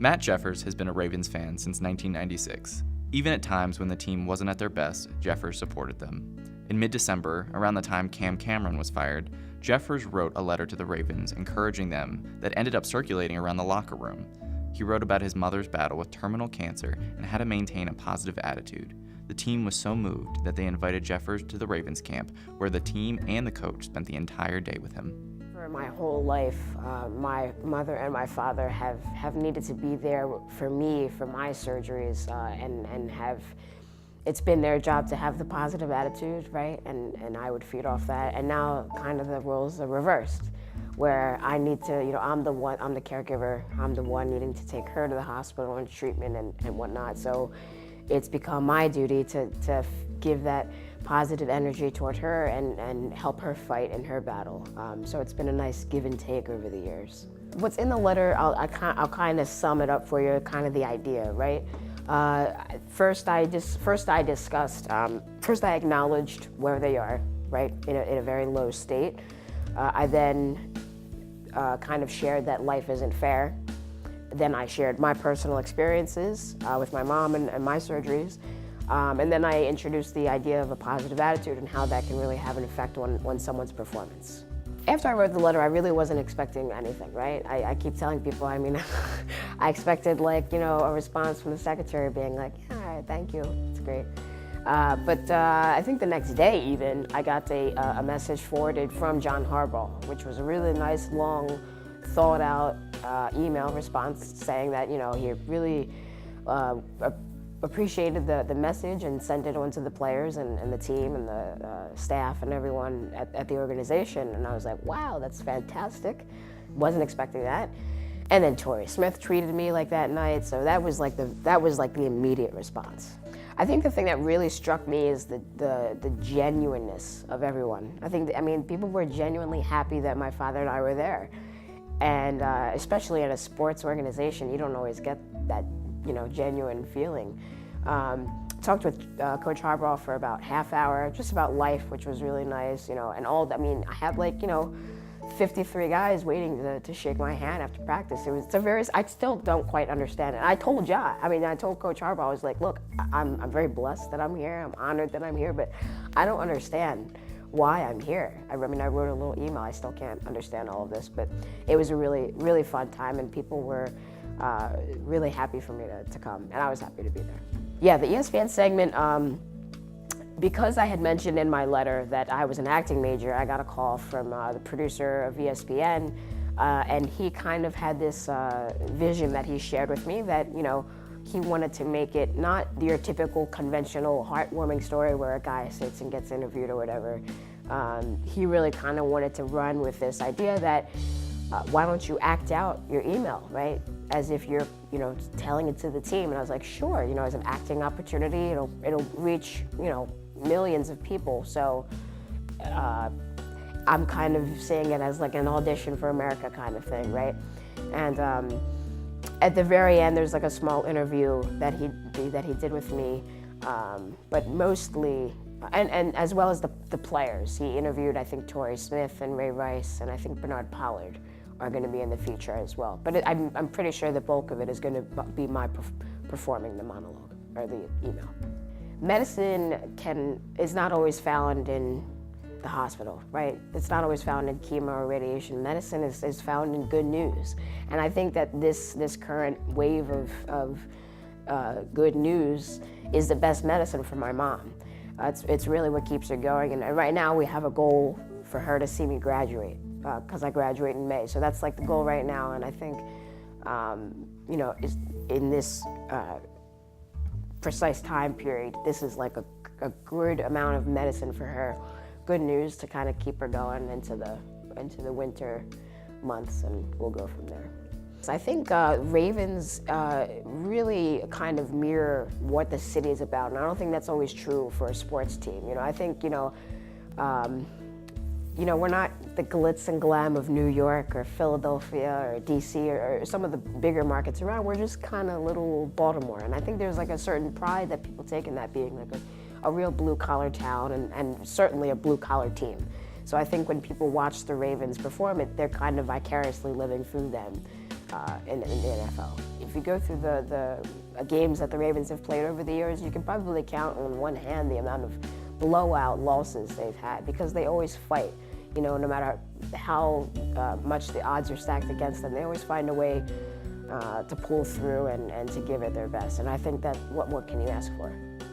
Matt Jeffers has been a Ravens fan since 1996. Even at times when the team wasn't at their best, Jeffers supported them. In mid-December, around the time Cam Cameron was fired, Jeffers wrote a letter to the Ravens encouraging them that ended up circulating around the locker room. He wrote about his mother's battle with terminal cancer and how to maintain a positive attitude. The team was so moved that they invited Jeffers to the Ravens camp, where the team and the coach spent the entire day with him. For my whole life, my mother and my father have needed to be there for me, for my surgeries, and it's been their job to have the positive attitude, right? And I would feed off that. And now kind of the roles are reversed, where I need to, I'm the caregiver, I'm the one needing to take her to the hospital and treatment and whatnot. So it's become my duty to give that positive energy toward her and help her fight in her battle. So it's been a nice give and take over the years. What's in the letter, I'll kind of sum it up for you, kind of the idea, right? First I acknowledged where they are, right, in a very low state. I then kind of shared that life isn't fair. Then I shared my personal experiences with my mom and my surgeries. And then I introduced the idea of a positive attitude and how that can really have an effect on someone's performance. After I wrote the letter, I really wasn't expecting anything, right? I keep telling people, I expected a response from the secretary being like, yeah, all right, thank you, it's great. But I think the next day even, I got a message forwarded from John Harbaugh, which was a really nice, long, thought out email response saying that, he really appreciated the message and sent it on to the players and the team and the staff and everyone at the organization. And I was like, wow, that's fantastic. Wasn't expecting that. And then Torrey Smith treated me like that night. So that was like the immediate response. I think the thing that really struck me is the genuineness of everyone. People were genuinely happy that my father and I were there. And especially in a sports organization, you don't always get that genuine feeling. Talked with Coach Harbaugh for about half hour, just about life, which was really nice, and all that. I had 53 guys waiting to shake my hand after practice. I still don't quite understand it. I told I told Coach Harbaugh, I was like, look, I'm very blessed that I'm here. I'm honored that I'm here, but I don't understand why I'm here. I wrote a little email. I still can't understand all of this, but it was a really, really fun time, and people were really happy for me to come, and I was happy to be there. Yeah, the ESPN segment, because I had mentioned in my letter that I was an acting major, I got a call from the producer of ESPN, and he kind of had this vision that he shared with me that, he wanted to make it not your typical conventional heartwarming story where a guy sits and gets interviewed or whatever. He really kind of wanted to run with this idea that why don't you act out your email, right? As if you're, telling it to the team. And I was like, sure, as an acting opportunity, it'll reach, millions of people. So I'm kind of seeing it as like an audition for America kind of thing, right? And at the very end, there's like a small interview that he did with me, but mostly, and as well as the players. He interviewed, I think, Torrey Smith and Ray Rice, and I think Bernard Pollard are going to be in the feature as well. But I'm pretty sure the bulk of it is going to be my performing the monologue or the email. Medicine is not always found in the hospital, right? It's not always found in chemo or radiation. Medicine is found in good news. And I think that this current wave of good news is the best medicine for my mom. It's really what keeps her going. And right now we have a goal for her to see me graduate, because I graduate in May. So that's like the goal right now. And I think, in this precise time period, this is like a good amount of medicine for her. Good news to kind of keep her going into the winter months, and we'll go from there. I think Ravens really kind of mirror what the city is about, and I don't think that's always true for a sports team. I think we're not the glitz and glam of New York or Philadelphia or DC or some of the bigger markets around. We're just kind of little Baltimore, and I think there's like a certain pride that people take in that being like a real blue-collar town and certainly a blue-collar team. So I think when people watch the Ravens perform, they're kind of vicariously living through them. in the NFL. If you go through the games that the Ravens have played over the years, you can probably count on one hand the amount of blowout losses they've had, because they always fight. You know, no matter how much the odds are stacked against them, they always find a way to pull through and to give it their best. And I think that what more can you ask for?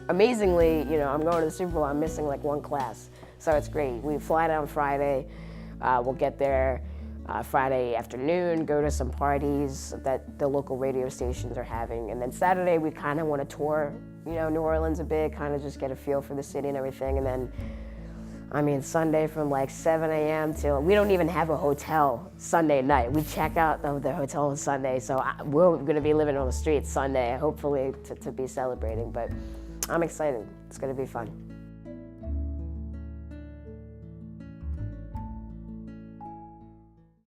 Amazingly, you know, I'm going to the Super Bowl, I'm missing like one class, so it's great. We fly down Friday, we'll get there Friday afternoon, go to some parties that the local radio stations are having, and then Saturday we kind of want to tour, you know, New Orleans a bit, kind of just get a feel for the city and everything, and then I mean, Sunday from like 7 a.m. till, we don't even have a hotel Sunday night. We check out of the hotel on Sunday, so we're gonna be living on the streets Sunday, hopefully to be celebrating, but I'm excited. It's gonna be fun.